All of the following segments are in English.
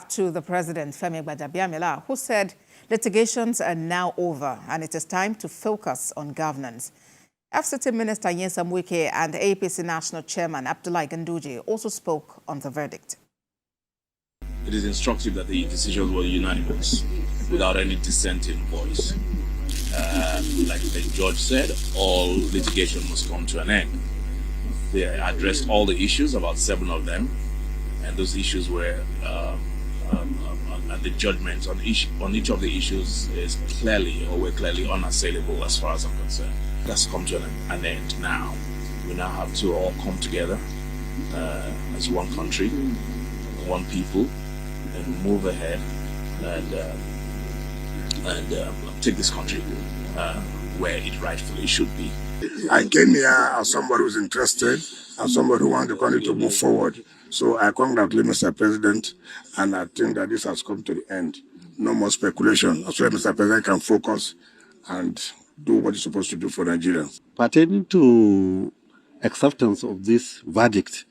To the president, Gbajabiamila, who said litigations are now over and it is time to focus on governance. FCT Minister Wike and APC National Chairman Abdullahi Ganduje also spoke on the verdict. It is instructive that the decisions were unanimous, without any dissenting voice. Like the judge said, all litigation must come to an end. They addressed all the issues, about 7 of them, and those issues were and the judgments on each of the issues were clearly unassailable as far as I'm concerned. That's come to an end now. We now have to all come together as one country, one people, and move ahead and take this country where it rightfully should be. I came here as somebody who's interested, as somebody who wants the country to move forward. So I congratulate Mr. President, and I think that this has come to the end. No more speculation. That's why Mr. President can focus and do what he's supposed to do for Nigerians. Pertaining to acceptance of this verdict,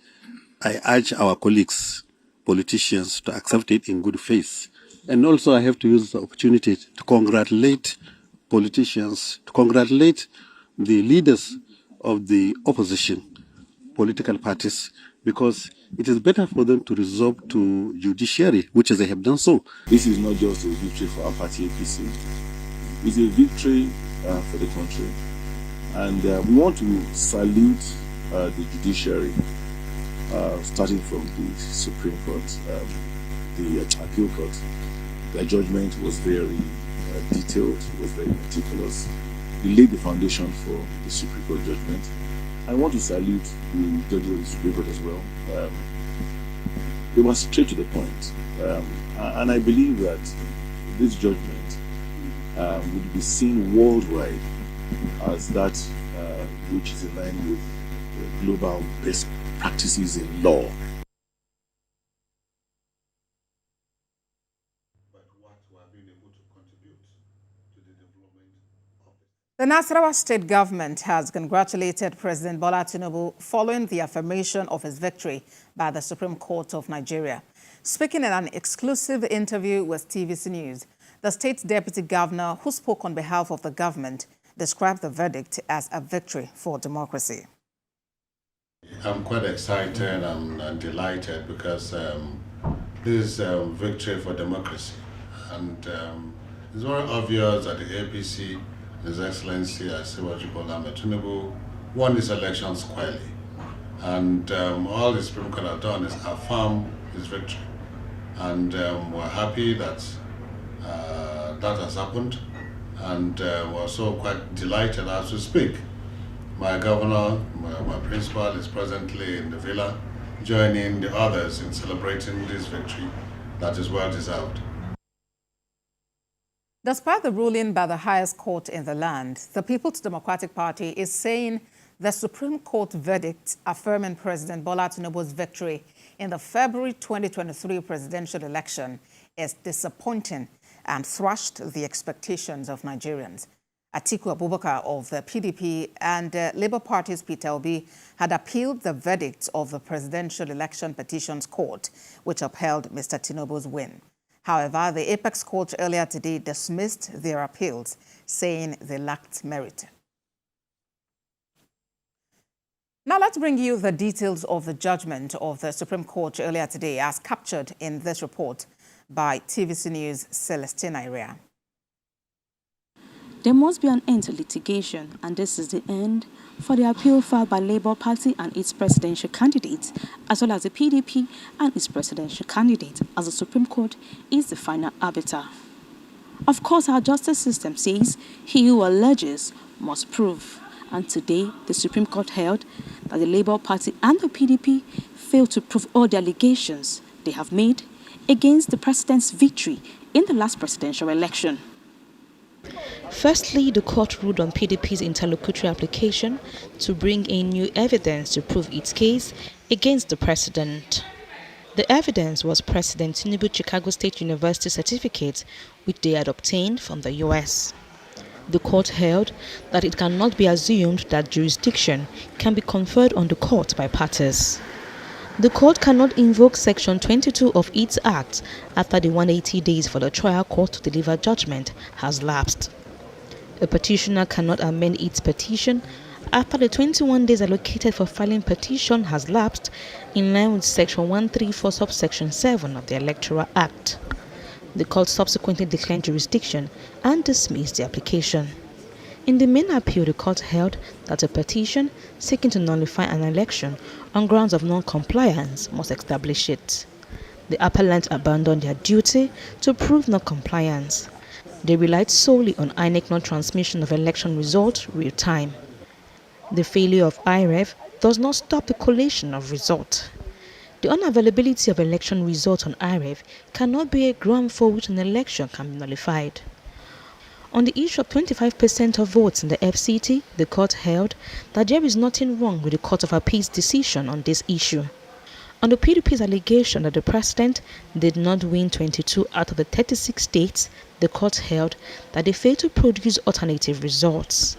I urge our colleagues, politicians, to accept it in good faith. And also I have to use the opportunity to congratulate politicians, to congratulate the leaders of the opposition political parties, because it is better for them to resort to judiciary, which they have done so. This is not just a victory for our party APC. It's a victory for the country. And we want to salute the judiciary, starting from the Supreme Court, the Appeal Court. Their judgment was very detailed, was very meticulous. They laid the foundation for the Supreme Court judgment. I want to salute the judges of the Supreme Court as well. They were straight to the point. And I believe that this judgment would be seen worldwide as that which is in line with global best practices in law. The Nasarawa state government has congratulated President Bola Tinubu following the affirmation of his victory by the Supreme Court of Nigeria. Speaking in an exclusive interview with TVC News, the state's deputy governor, who spoke on behalf of the government, described the verdict as a victory for democracy. I'm quite excited and delighted because this is a victory for democracy. And it's very obvious that the APC, His Excellency Asiwaju Bola Tinubu, won these elections squarely. And all the Supreme Court have done is affirm his victory. And we're happy that that has happened. And we're also quite delighted as we speak. My governor, my principal, is presently in the villa, joining the others in celebrating this victory that is well deserved. Despite the ruling by the highest court in the land, the People's Democratic Party is saying the Supreme Court verdict affirming President Bola Tinubu's victory in the February 2023 presidential election is disappointing and thrashed the expectations of Nigerians. Atiku Abubakar of the PDP and Labour Party's Peter Obi had appealed the verdict of the Presidential Election Petitions Court, which upheld Mr. Tinubu's win. However, the Apex Court earlier today dismissed their appeals, saying they lacked merit. Now let's bring you the details of the judgment of the Supreme Court earlier today, as captured in this report by TVC News' Celestine Irea. There must be an end to litigation, and this is the end for the appeal filed by Labour Party and its presidential candidate, as well as the PDP and its presidential candidate, as the Supreme Court is the final arbiter. Of course, our justice system says he who alleges must prove, and today the Supreme Court held that the Labour Party and the PDP failed to prove all the allegations they have made against the president's victory in the last presidential election. Firstly, the court ruled on PDP's interlocutory application to bring in new evidence to prove its case against the president. The evidence was President Tinubu's Chicago State University certificate, which they had obtained from the US. The court held that it cannot be assumed that jurisdiction can be conferred on the court by parties. The court cannot invoke Section 22 of its Act after the 180 days for the trial court to deliver judgment has lapsed. A petitioner cannot amend its petition after the 21 days allocated for filing petition has lapsed in line with Section 134 subsection 7 of the Electoral Act. The court subsequently declined jurisdiction and dismissed the application. In the main appeal, the court held that a petition seeking to nullify an election on grounds of non-compliance must establish it. The appellant abandoned their duty to prove non-compliance. They relied solely on INEC non-transmission of election results real time. The failure of IREV does not stop the collation of results. The unavailability of election results on IREV cannot be a ground for which an election can be nullified. On the issue of 25% of votes in the FCT, the court held that there is nothing wrong with the Court of Appeal's decision on this issue. On the PDP's allegation that the president did not win 22 out of the 36 states, the court held that they failed to produce alternative results.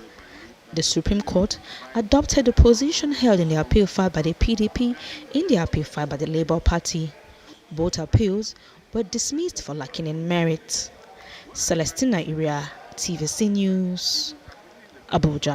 The Supreme Court adopted the position held in the appeal filed by the PDP in the appeal filed by the Labour Party. Both appeals were dismissed for lacking in merit. Celestina Iria, TVC News, Abuja.